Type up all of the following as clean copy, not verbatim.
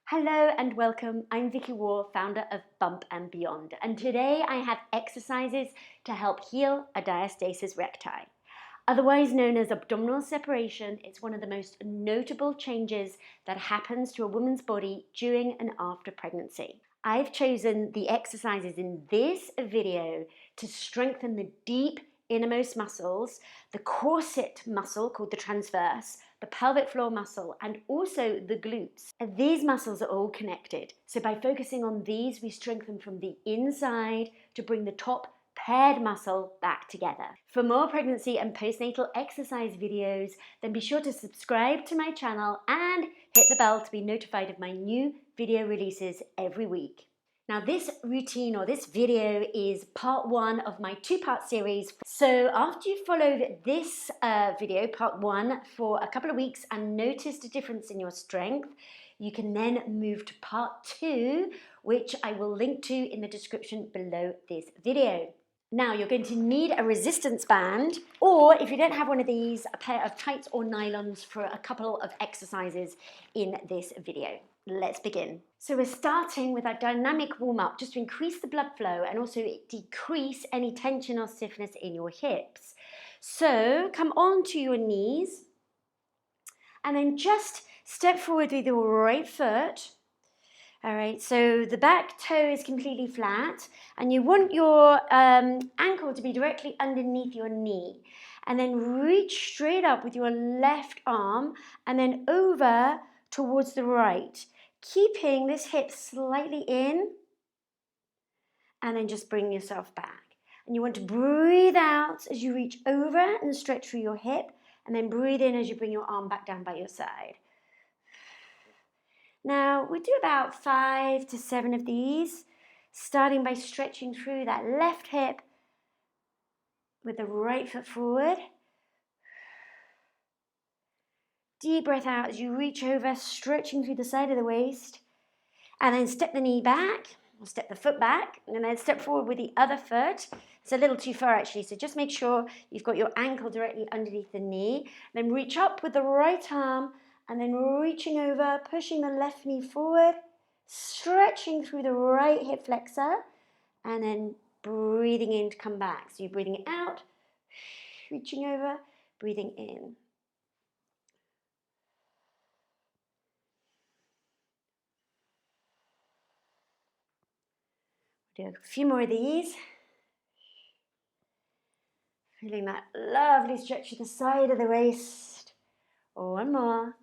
Hello and welcome. I'm Vicky Wall, founder of Bump and Beyond, and today I have exercises to help heal a diastasis recti. Otherwise known as abdominal separation, it's one of the most notable changes that happens to a woman's body during and after pregnancy. I've chosen the exercises in this video to strengthen the deep innermost muscles, the corset muscle called the transverse, the pelvic floor muscle, and also the glutes. And these muscles are all connected. So by focusing on these, we strengthen from the inside to bring the top paired muscle back together. For more pregnancy and postnatal exercise videos, then be sure to subscribe to my channel and hit the bell to be notified of my new video releases every week. Now this routine or this video is part one of my two-part series. So after you've followed this video, part one, for a couple of weeks and noticed a difference in your strength, you can then move to part two, which I will link to in the description below this video. Now you're going to need a resistance band, or if you don't have one of these, a pair of tights or nylons for a couple of exercises in this video. Let's begin. So we're starting with our dynamic warm-up just to increase the blood flow and also decrease any tension or stiffness in your hips. So come onto your knees and then just step forward with your right foot. All right, so the back toe is completely flat and you want your ankle to be directly underneath your knee, and then reach straight up with your left arm and then over towards the right, keeping this hip slightly in, and then just bring yourself back. And you want to breathe out as you reach over and stretch through your hip, and then breathe in as you bring your arm back down by your side. Now, we do about 5 to 7 of these, starting by stretching through that left hip with the right foot forward. Deep breath out as you reach over, stretching through the side of the waist. And then step the knee back, or step the foot back, and then step forward with the other foot. It's a little too far actually, so just make sure you've got your ankle directly underneath the knee. Then reach up with the right arm, and then reaching over, pushing the left knee forward, stretching through the right hip flexor, and then breathing in to come back. So you're breathing out, reaching over, breathing in. Do a few more of these. Feeling that lovely stretch to the side of the waist. One more.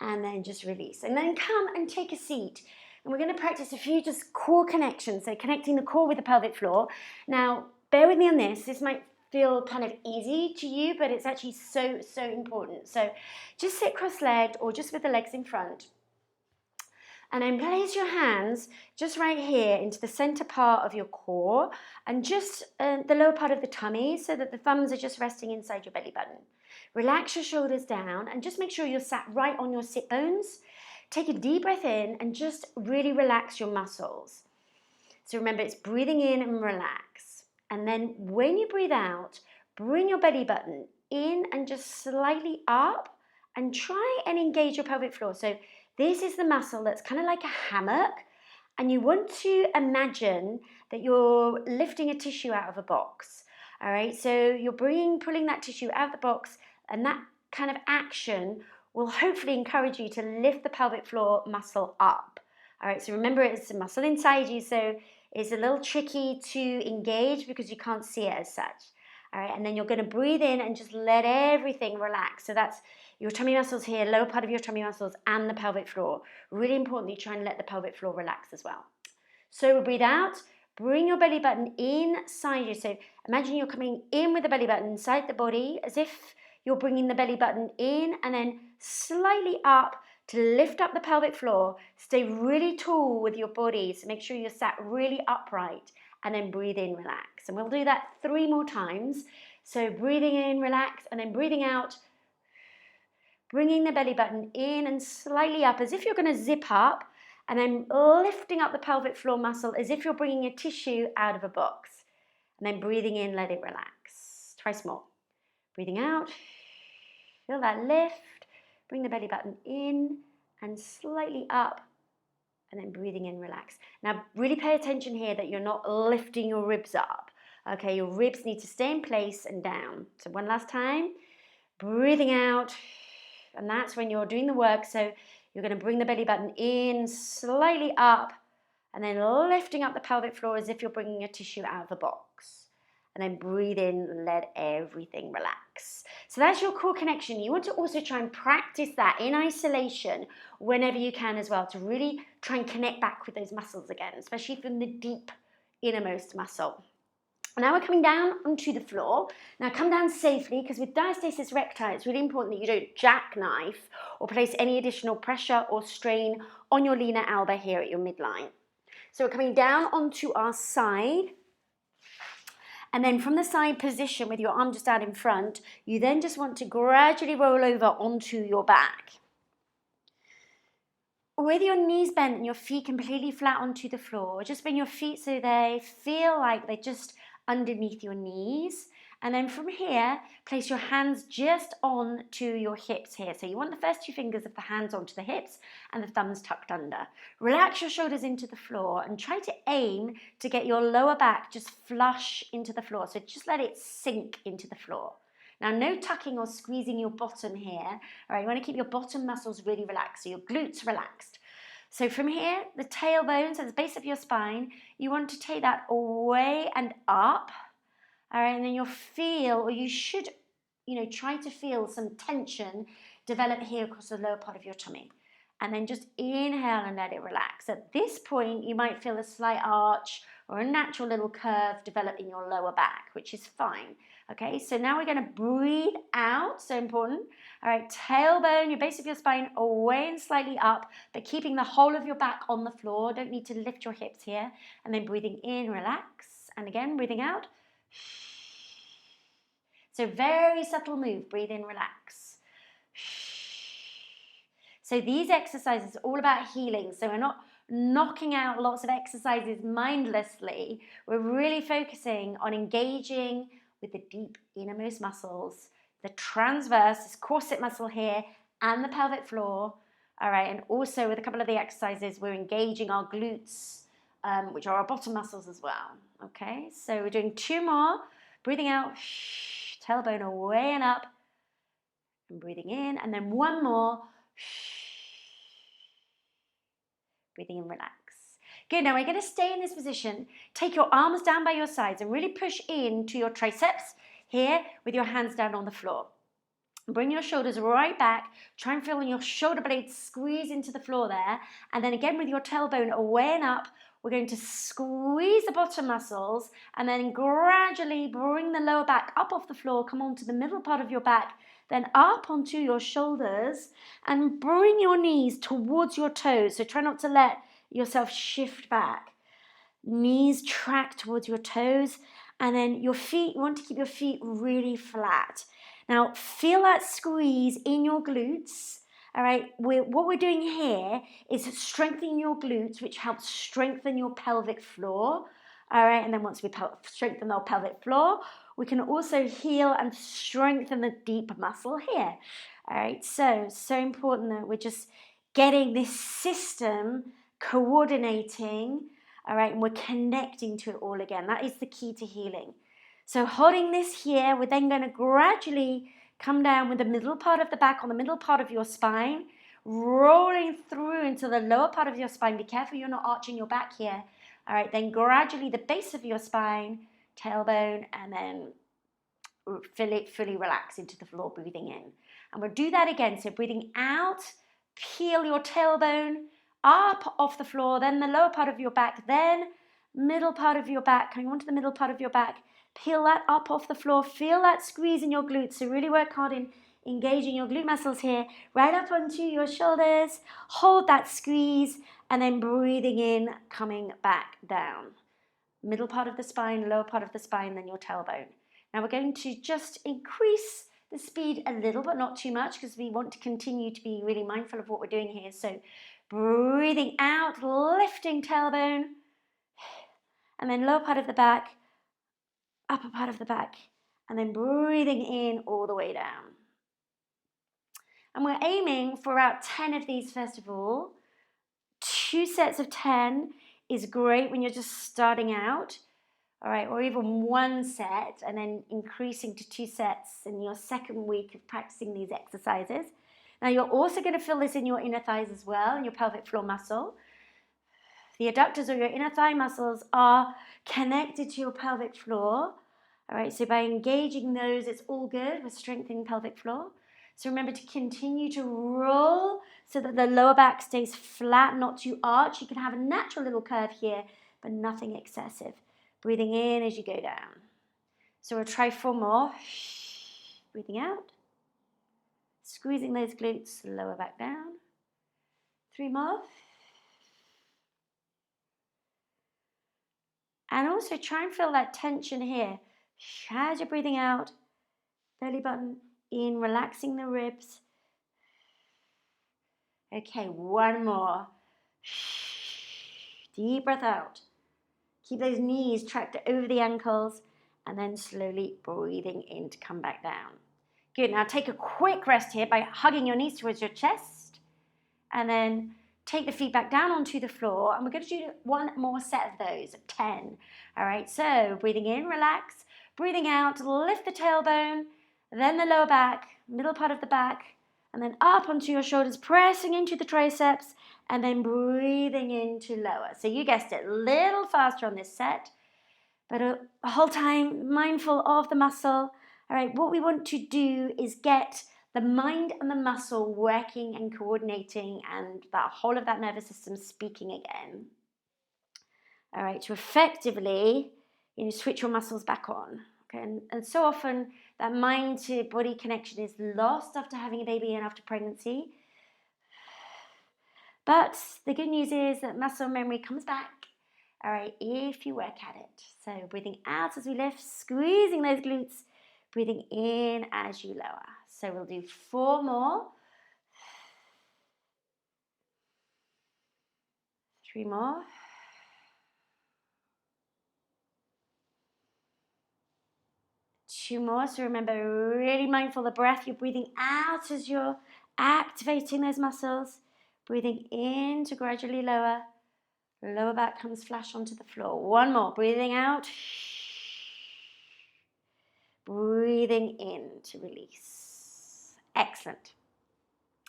And then just release. And then come and take a seat. And we're going to practice a few just core connections. So connecting the core with the pelvic floor. Now, bear with me on this. This might feel kind of easy to you, but it's actually so important. So just sit cross-legged or just with the legs in front. And then place your hands just right here into the center part of your core and just the lower part of the tummy, so that the thumbs are just resting inside your belly button. Relax your shoulders down and just make sure you're sat right on your sit bones. Take a deep breath in and just really relax your muscles. So remember, it's breathing in and relax. And then when you breathe out, bring your belly button in and just slightly up and try and engage your pelvic floor. So this is the muscle that's kind of like a hammock, and you want to imagine that you're lifting a tissue out of a box. All right, so you're pulling that tissue out of the box, and that kind of action will hopefully encourage you to lift the pelvic floor muscle up. All right, so remember, it's a muscle inside you, so it's a little tricky to engage because you can't see it as such. All right, and then you're going to breathe in and just let everything relax. So that's your tummy muscles here, lower part of your tummy muscles, and the pelvic floor. Really importantly, try and let the pelvic floor relax as well. So we'll breathe out, bring your belly button inside you. So imagine you're coming in with the belly button inside the body, as if you're bringing the belly button in and then slightly up to lift up the pelvic floor. Stay really tall with your body, so make sure you're sat really upright, and then breathe in, relax. And we'll do that 3 more times. So breathing in, relax, and then breathing out, bringing the belly button in and slightly up as if you're going to zip up, and then lifting up the pelvic floor muscle as if you're bringing a tissue out of a box. And then breathing in, let it relax. Twice more. Breathing out, feel that lift. Bring the belly button in and slightly up, and then breathing in, relax. Now, really pay attention here that you're not lifting your ribs up. Okay, your ribs need to stay in place and down. So one last time, breathing out, and that's when you're doing the work. So you're going to bring the belly button in, slightly up, and then lifting up the pelvic floor as if you're bringing a tissue out of the box. And then breathe in, let everything relax. So that's your core connection. You want to also try and practice that in isolation whenever you can as well, to really try and connect back with those muscles again, especially from the deep innermost muscle. Now we're coming down onto the floor. Now come down safely, because with diastasis recti, it's really important that you don't jackknife or place any additional pressure or strain on your leaner elbow here at your midline. So we're coming down onto our side. And then from the side position with your arm just out in front, you then just want to gradually roll over onto your back. With your knees bent and your feet completely flat onto the floor, just bring your feet so they feel like they're just underneath your knees. And then from here, place your hands just on to your hips here. So you want the first two fingers of the hands onto the hips and the thumbs tucked under. Relax your shoulders into the floor and try to aim to get your lower back just flush into the floor. So just let it sink into the floor. Now, no tucking or squeezing your bottom here. All right, you want to keep your bottom muscles really relaxed, so your glutes relaxed. So from here, the tailbone, so the base of your spine, you want to take that away and up. All right, and then you'll feel, or you should, try to feel some tension develop here across the lower part of your tummy. And then just inhale and let it relax. At this point, you might feel a slight arch or a natural little curve develop in your lower back, which is fine. Okay, so now we're going to breathe out, so important. All right, tailbone, your base of your spine away and slightly up, but keeping the whole of your back on the floor. Don't need to lift your hips here. And then breathing in, relax. And again, breathing out. So very subtle move, breathe in, relax. So these exercises are all about healing. So we're not knocking out lots of exercises mindlessly. We're really focusing on engaging with the deep innermost muscles, the transverse, this corset muscle here, and the pelvic floor. All right, and also with a couple of the exercises, we're engaging our glutes, which are our bottom muscles as well. Okay, so we're doing two more. Breathing out, tailbone away and up, and breathing in, and then one more. Breathing in, relax. Good, now we're going to stay in this position. Take your arms down by your sides and really push into your triceps here with your hands down on the floor. Bring your shoulders right back. Try and feel your shoulder blades squeeze into the floor there. And then again with your tailbone away and up, we're going to squeeze the bottom muscles and then gradually bring the lower back up off the floor. Come onto the middle part of your back, then up onto your shoulders and bring your knees towards your toes. So try not to let yourself shift back. Knees track towards your toes, and then your feet, you want to keep your feet really flat. Now, feel that squeeze in your glutes. All right, what we're doing here is strengthening your glutes, which helps strengthen your pelvic floor. All right, and then once we strengthen our pelvic floor, we can also heal and strengthen the deep muscle here. All right, so important that we're just getting this system coordinating. All right, and we're connecting to it all again. That is the key to healing. So holding this here, we're then going to gradually come down with the middle part of the back on the middle part of your spine, rolling through into the lower part of your spine. Be careful you're not arching your back here. All right, then gradually the base of your spine, tailbone, and then fully relax into the floor, breathing in. And we'll do that again. So breathing out, peel your tailbone up off the floor, then the lower part of your back, then middle part of your back, coming onto the middle part of your back. Peel that up off the floor. Feel that squeeze in your glutes. So really work hard in engaging your glute muscles here. Right up onto your shoulders. Hold that squeeze. And then breathing in, coming back down. Middle part of the spine, lower part of the spine, then your tailbone. Now we're going to just increase the speed a little, but not too much, because we want to continue to be really mindful of what we're doing here. So breathing out, lifting tailbone. And then lower part of the back. Upper part of the back, and then breathing in all the way down. And we're aiming for about 10 of these first of all. 2 sets of 10 is great when you're just starting out. All right, or even 1 set and then increasing to 2 sets in your second week of practicing these exercises. Now you're also going to feel this in your inner thighs as well, in your pelvic floor muscle. The adductors or your inner thigh muscles are connected to your pelvic floor. All right, so by engaging those, it's all good. We're strengthening pelvic floor. So remember to continue to roll so that the lower back stays flat, not too arch. You can have a natural little curve here, but nothing excessive. Breathing in as you go down. So we'll try 4 more. Breathing out. Squeezing those glutes, lower back down. 3 more. And also try and feel that tension here. As you're breathing out, belly button in, relaxing the ribs. Okay, 1 more. Deep breath out. Keep those knees tracked over the ankles and then slowly breathing in to come back down. Good, now take a quick rest here by hugging your knees towards your chest and then take the feet back down onto the floor, and we're going to do 1 more set of those, 10. All right, so breathing in, relax. Breathing out, lift the tailbone, then the lower back, middle part of the back, and then up onto your shoulders, pressing into the triceps, and then breathing into lower. So you guessed it, a little faster on this set, but the whole time mindful of the muscle. All right, what we want to do is get the mind and the muscle working and coordinating and that whole of that nervous system speaking again. All right, to effectively, switch your muscles back on. Okay, and so often that mind to body connection is lost after having a baby and after pregnancy. But the good news is that muscle memory comes back, all right, if you work at it. So breathing out as we lift, squeezing those glutes, breathing in as you lower. So we'll do 4 more. 3 more. 2 more. So remember, really mindful of the breath. You're breathing out as you're activating those muscles. Breathing in to gradually lower. Lower back comes flash onto the floor. 1 more. Breathing out. Breathing in to release. Excellent.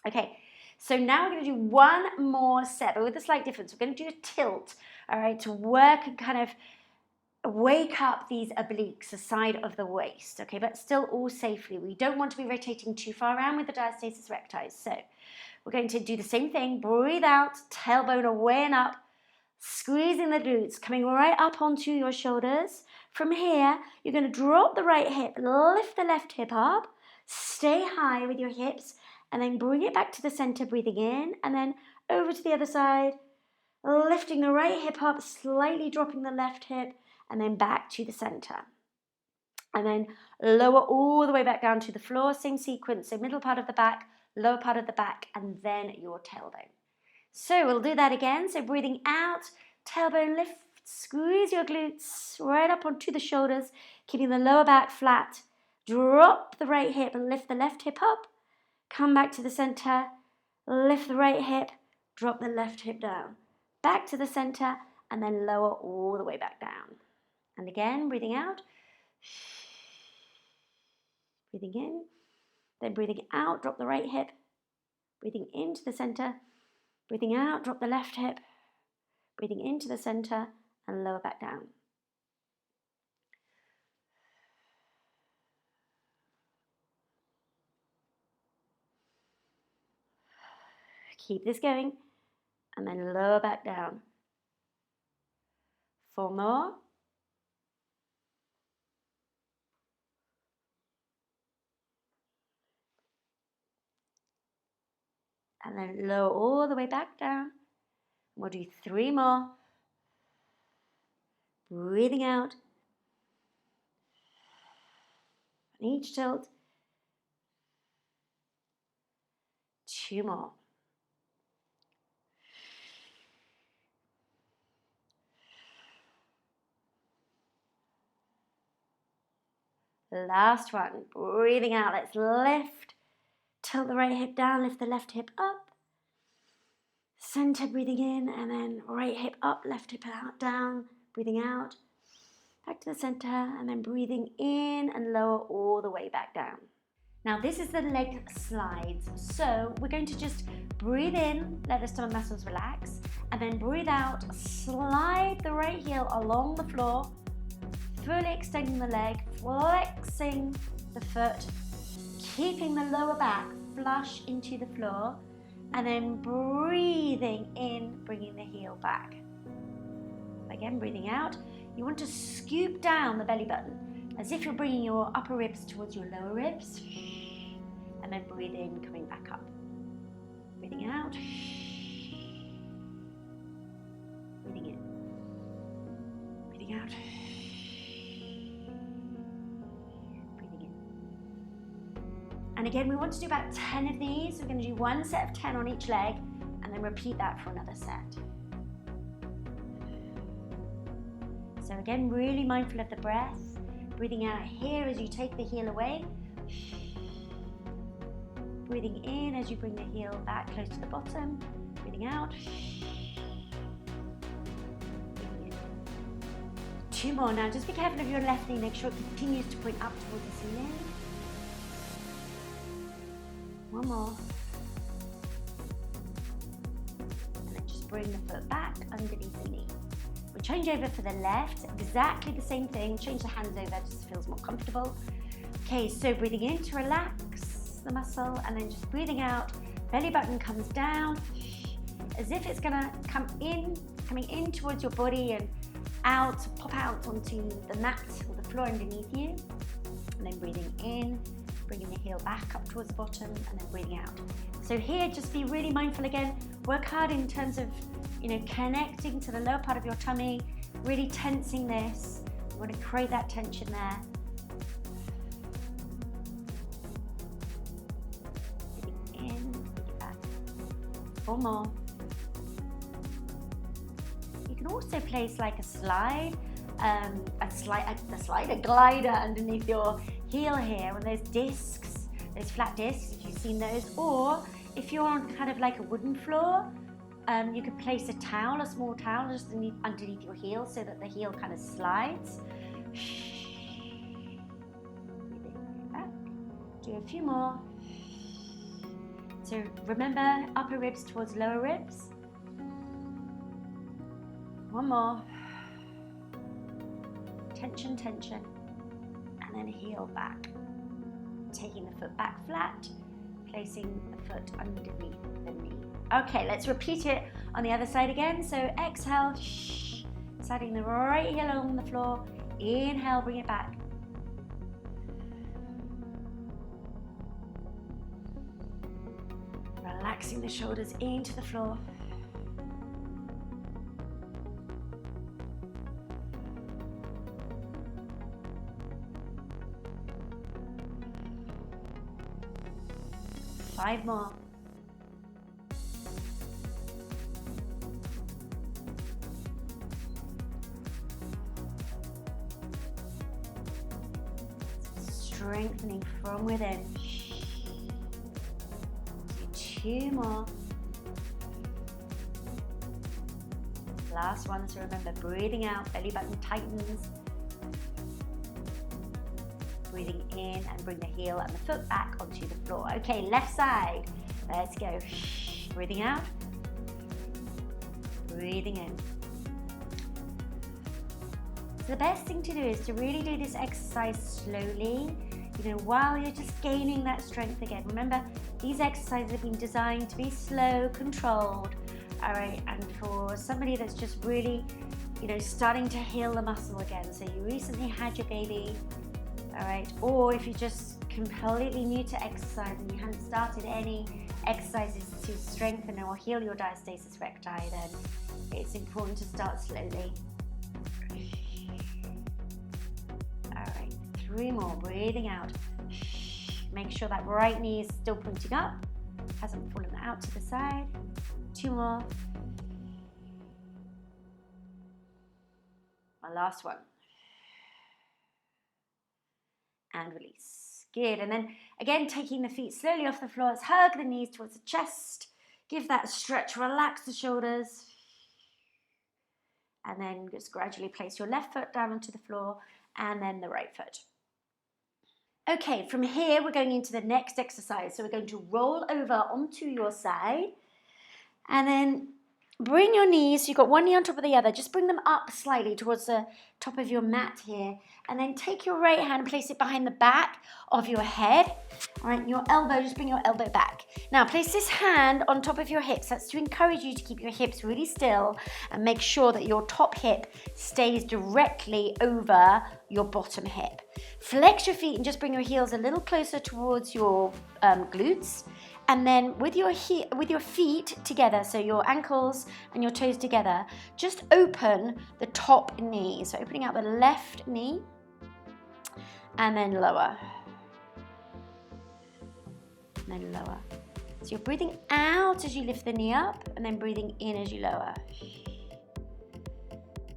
Okay, so now we're going to do 1 more set, but with a slight difference. We're going to do a tilt, all right, to work and kind of wake up these obliques, the side of the waist, okay, but still all safely. We don't want to be rotating too far around with the diastasis recti. So we're going to do the same thing. Breathe out, tailbone away and up, squeezing the glutes, coming right up onto your shoulders. From here, you're going to drop the right hip, lift the left hip up, stay high with your hips, and then bring it back to the center, breathing in, and then over to the other side, lifting the right hip up, slightly dropping the left hip, and then back to the center. And then lower all the way back down to the floor, same sequence, so middle part of the back, lower part of the back, and then your tailbone. So we'll do that again. So breathing out, tailbone lift, squeeze your glutes right up onto the shoulders, keeping the lower back flat. Drop the right hip and lift the left hip up. Come back to the center, lift the right hip, drop the left hip down. Back to the center, and then lower all the way back down. And again, breathing out. Breathing in, then breathing out, drop the right hip. Breathing into the center. Breathing out, drop the left hip. Breathing into the center and lower back down. Keep this going and then lower back down. 4 more. And then lower all the way back down. We'll do 3 more. Breathing out. And each tilt. 2 more. Last one. Breathing out. Let's lift. tilt the right hip down, lift the left hip up. Center, breathing in, and then right hip up, left hip out, down, breathing out. Back to the center, and then breathing in and lower all the way back down. Now this is the leg slides. So we're going to just breathe in, let the stomach muscles relax, and then breathe out, slide the right heel along the floor, fully extending the leg, flexing the foot, keeping the lower back flush into the floor, and then breathing in, bringing the heel back. Again, breathing out. You want to scoop down the belly button as if you're bringing your upper ribs towards your lower ribs. And then breathe in, coming back up. Breathing out. Breathing in. Breathing out. Breathing in. And again, we want to do about 10 of these. We're going to do one set of 10 on each leg, and then repeat that for another set. So again, really mindful of the breath. Breathing out here as you take the heel away. Breathing in as you bring the heel back close to the bottom. Breathing out. Breathing in. 2 more now. Just be careful of your left knee. Make sure it continues to point up towards the ceiling. 1 more. And then just bring the foot back underneath the knee. We'll change over for the left, exactly the same thing. Change the hands over, just feels more comfortable. Okay, so breathing in to relax the muscle, and then just breathing out. Belly button comes down, as if it's gonna coming in towards your body and out, pop out onto the mat or the floor underneath you. And then breathing in, bringing the heel back up towards the bottom, and then breathing out. So here, just be really mindful again. Work hard in terms of, connecting to the lower part of your tummy, really tensing this. You want to create that tension there. Breathing in, breathing back. 4 more. You can also place like a glider underneath your heel here, when there's discs, those flat discs, if you've seen those, or if you're on kind of like a wooden floor, you could place a towel, a small towel, just underneath your heel so that the heel kind of slides. Breathing back. Do a few more. So remember, upper ribs towards lower ribs. 1 more. Tension, tension. And then heel back. Taking the foot back flat, placing the foot underneath the knee. Okay, let's repeat it on the other side again. So exhale, sliding the right heel along the floor. Inhale, bring it back. Relaxing the shoulders into the floor. Five more. Strengthening from within. Do 2 more. Last one, so remember, breathing out, belly button tightens. Breathing in and bring the heel and the foot back onto the floor. Okay, left side. Let's go. Breathing out. Breathing in. So the best thing to do is to really do this exercise slowly, while you're just gaining that strength again. Remember, these exercises have been designed to be slow, controlled, all right, and for somebody that's just really, starting to heal the muscle again. So you recently had your baby, all right, or if you're just completely new to exercise and you haven't started any exercises to strengthen or heal your diastasis recti, then it's important to start slowly. All right, 3 more, breathing out. Make sure that right knee is still pointing up, hasn't fallen out to the side. 2 more. My last one. And release. Good. And then again, taking the feet slowly off the floor. Let's hug the knees towards the chest. Give that a stretch. Relax the shoulders. And then just gradually place your left foot down onto the floor and then the right foot. Okay, from here, we're going into the next exercise. So we're going to roll over onto your side and then bring your knees, so you've got one knee on top of the other, just bring them up slightly towards the top of your mat here. And then take your right hand and place it behind the back of your head. All right, your elbow, just bring your elbow back. Now place this hand on top of your hips. That's to encourage you to keep your hips really still and make sure that your top hip stays directly over your bottom hip. Flex your feet and just bring your heels a little closer towards your glutes. And then with your feet together, so your ankles and your toes together, just open the top knee. So opening out the left knee and then lower. And then lower. So you're breathing out as you lift the knee up and then breathing in as you lower.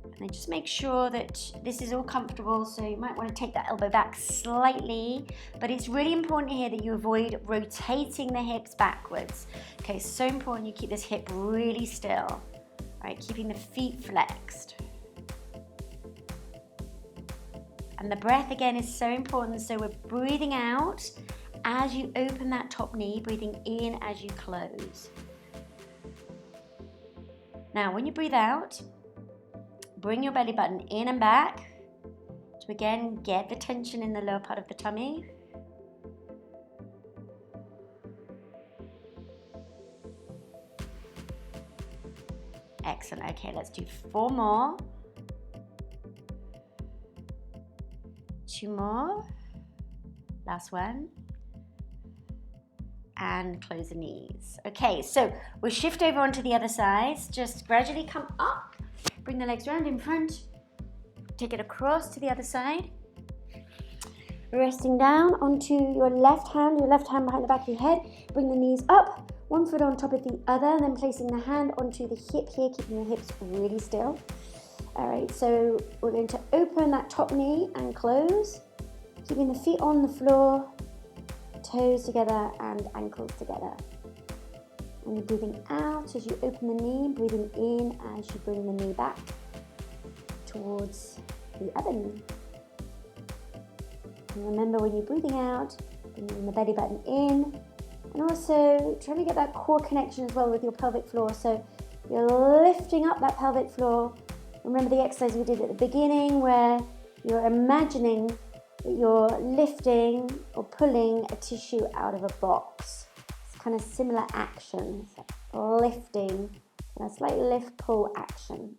And then just make sure that this is all comfortable, so you might want to take that elbow back slightly, but it's really important here that you avoid rotating the hips backwards. Okay, so important you keep this hip really still. All right, keeping the feet flexed. And the breath again is so important, so we're breathing out as you open that top knee, breathing in as you close. Now, when you breathe out, bring your belly button in and back to again get the tension in the lower part of the tummy. Excellent. Okay, let's do 4 more. 2 more. Last one. And close the knees. Okay, so we'll shift over onto the other side. Just gradually come up. Bring the legs round in front. Take it across to the other side. Resting down onto your left hand behind the back of your head. Bring the knees up, one foot on top of the other, then placing the hand onto the hip here, keeping the hips really still. All right, so we're going to open that top knee and close, keeping the feet on the floor, toes together and ankles together. And you're breathing out as you open the knee, breathing in as you bring the knee back towards the other knee. And remember, when you're breathing out, bringing the belly button in, and also trying to get that core connection as well with your pelvic floor. So you're lifting up that pelvic floor. Remember the exercise we did at the beginning where you're imagining that you're lifting or pulling a tissue out of a box. Kind of similar action, so lifting, and a slight lift pull action.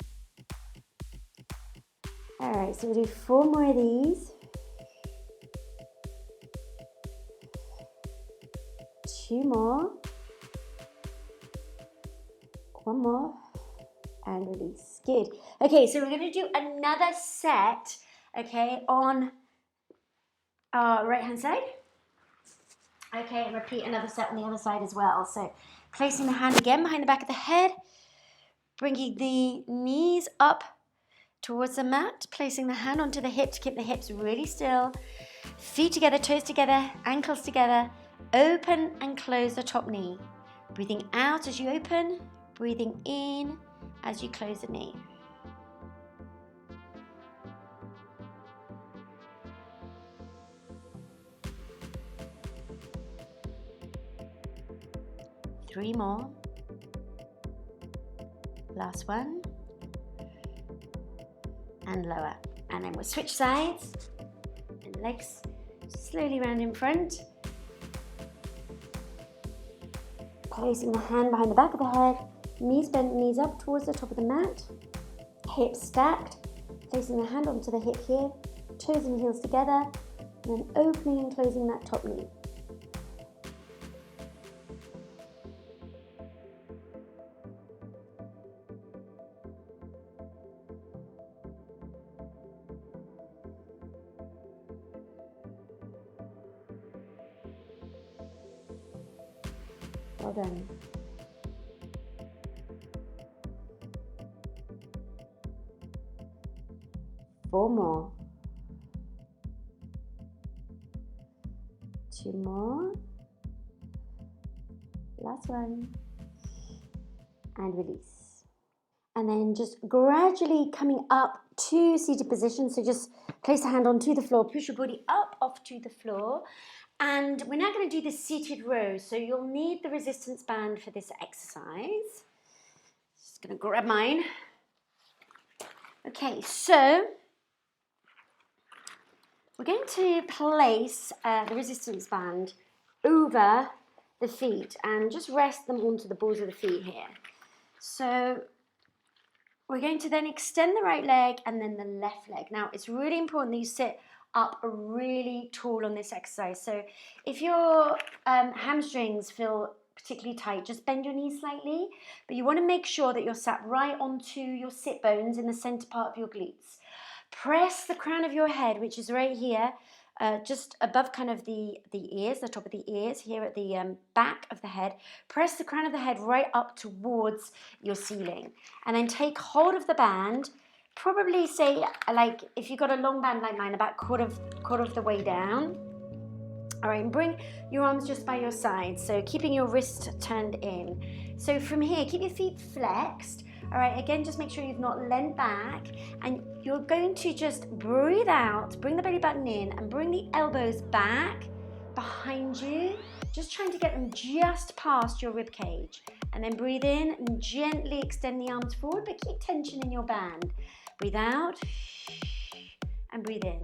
All right, so we'll do 4 more of these. 2 more. 1 more. And release. Good. Okay, so we're going to do another set, okay, on our right hand side. Okay, and repeat another set on the other side as well. So placing the hand again behind the back of the head, bringing the knees up towards the mat, placing the hand onto the hip to keep the hips really still. Feet together, toes together, ankles together. Open and close the top knee. Breathing out as you open, breathing in as you close the knee. Three more. Last one. And lower. And then we'll switch sides. And legs slowly round in front. Placing the hand behind the back of the head. Knees bent, knees up towards the top of the mat. Hips stacked. Placing the hand onto the hip here. Toes and heels together. And then opening and closing that top knee. Well done. Four more. 2 more. Last one. And release. And then just gradually coming up to seated position. So just place a hand onto the floor, push your body up off to the floor. And we're now going to do the seated row. So you'll need the resistance band for this exercise. Just going to grab mine. Okay, so we're going to place the resistance band over the feet and just rest them onto the balls of the feet here. So we're going to then extend the right leg and then the left leg. Now, it's really important that you sit up really tall on this exercise. So if your hamstrings feel particularly tight, just bend your knees slightly, but you want to make sure that you're sat right onto your sit bones in the center part of your glutes. Press the crown of your head, which is right here, just above kind of the ears, the top of the ears, here at the back of the head. Press the crown of the head right up towards your ceiling. And then take hold of the band, probably say, like, if you've got a long band like mine, about quarter of the way down. All right, and bring your arms just by your side, so keeping your wrist turned in. So from here, keep your feet flexed. All right, again, just make sure you've not leant back, and you're going to just breathe out, bring the belly button in, and bring the elbows back behind you, just trying to get them just past your rib cage. And then breathe in and gently extend the arms forward, but keep tension in your band. Breathe out and breathe in.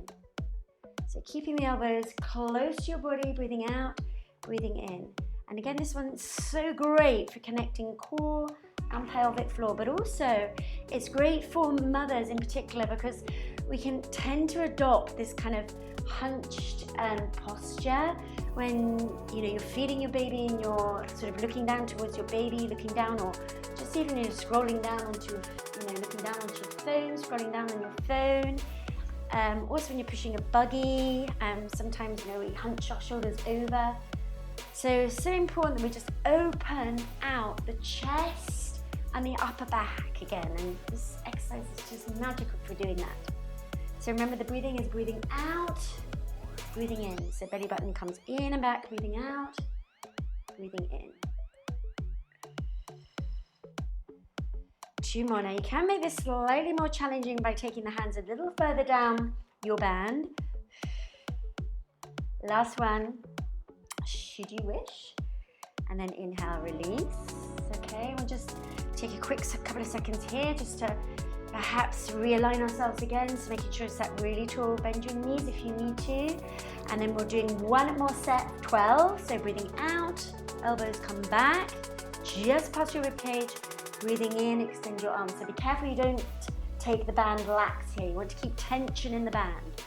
So keeping the elbows close to your body, breathing out, breathing in. And again, this one's so great for connecting core and pelvic floor, but also it's great for mothers in particular because we can tend to adopt this kind of hunched posture when you're feeding your baby and you're sort of looking down towards your baby, looking down, or just even scrolling down onto looking down onto your phone, scrolling down on your phone. Also when you're pushing a buggy, sometimes we hunch our shoulders over. So important that we just open out the chest and the upper back again, and this exercise is just magical for doing that. So remember, the breathing is breathing out, breathing in. So belly button comes in and back, breathing out, breathing in. 2 more. Now you can make this slightly more challenging by taking the hands a little further down your band. Last one, should you wish. And then inhale, release. Okay, we'll just take a quick couple of seconds here just to perhaps realign ourselves again. So making sure it's that really tall, bend your knees if you need to. And then we're doing one more set of 12. So breathing out, elbows come back, just past your ribcage. Breathing in, extend your arms. So be careful you don't take the band lax here. You want to keep tension in the band.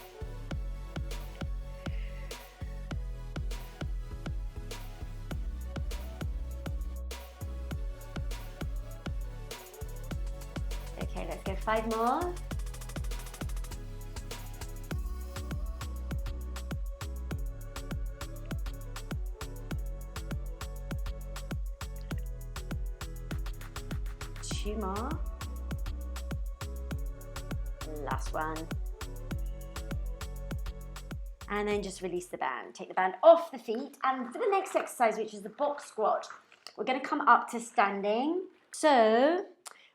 Okay, let's go 5 more. Two more. Last one. And then just release the band. Take the band off the feet. And for the next exercise, which is the box squat, we're going to come up to standing. So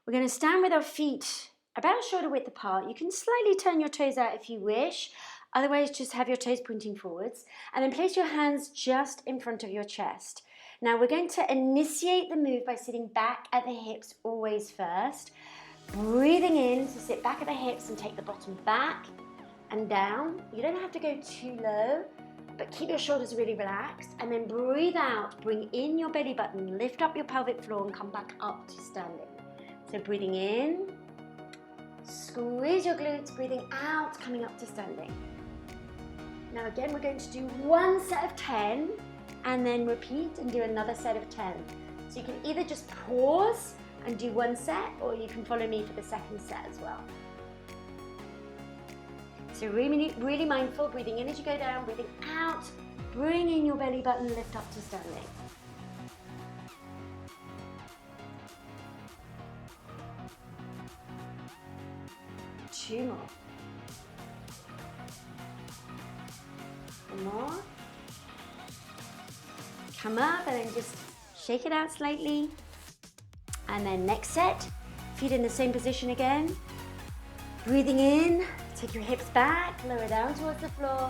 we're going to stand with our feet about shoulder width apart. You can slightly turn your toes out if you wish. Otherwise, just have your toes pointing forwards. And then place your hands just in front of your chest. Now we're going to initiate the move by sitting back at the hips always first. Breathing in, so sit back at the hips and take the bottom back and down. You don't have to go too low, but keep your shoulders really relaxed. And then breathe out, bring in your belly button, lift up your pelvic floor and come back up to standing. So breathing in, squeeze your glutes, breathing out, coming up to standing. Now again, we're going to do one set of 10. And then repeat and do another set of 10. So you can either just pause and do one set, or you can follow me for the second set as well. So really mindful, breathing in as you go down, breathing out, bring in your belly button, lift up to standing. Two more. One more. come up and then just shake it out slightly. And then next set, feet in the same position again. Breathing in, take your hips back, lower down towards the floor.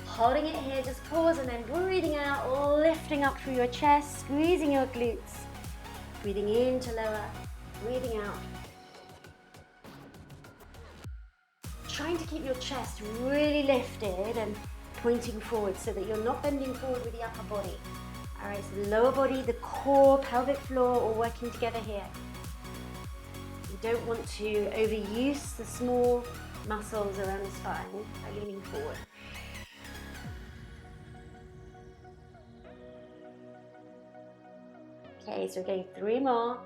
Holding it here, just pause and then breathing out, lifting up through your chest, squeezing your glutes. Breathing in to lower, breathing out. Trying to keep your chest really lifted and pointing forward so that you're not bending forward with the upper body. All right, so the lower body, the core, pelvic floor all working together here. You don't want to overuse the small muscles around the spine by leaning forward. Okay, so we're going 3 more.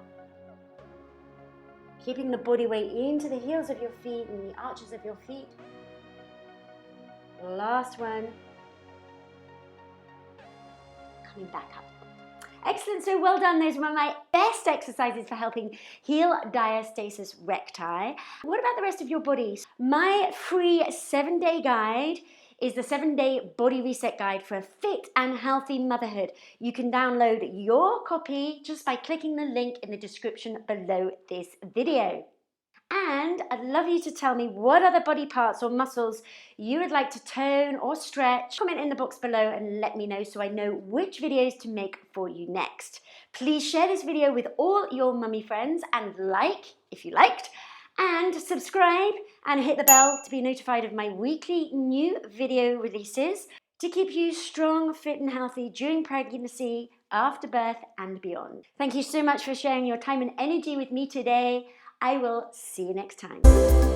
Keeping the body weight into the heels of your feet and the arches of your feet. Last one. Coming back up. Excellent, so well done. Those are one of my best exercises for helping heal diastasis recti. What about the rest of your body? My free 7-day guide is the 7-day body reset guide for a fit and healthy motherhood. You can download your copy just by clicking the link in the description below this video. And I'd love you to tell me what other body parts or muscles you would like to tone or stretch. Comment in the box below and let me know so I know which videos to make for you next. Please share this video with all your mummy friends and like if you liked, and subscribe and hit the bell to be notified of my weekly new video releases to keep you strong, fit and healthy during pregnancy, after birth and beyond. Thank you so much for sharing your time and energy with me today. I will see you next time.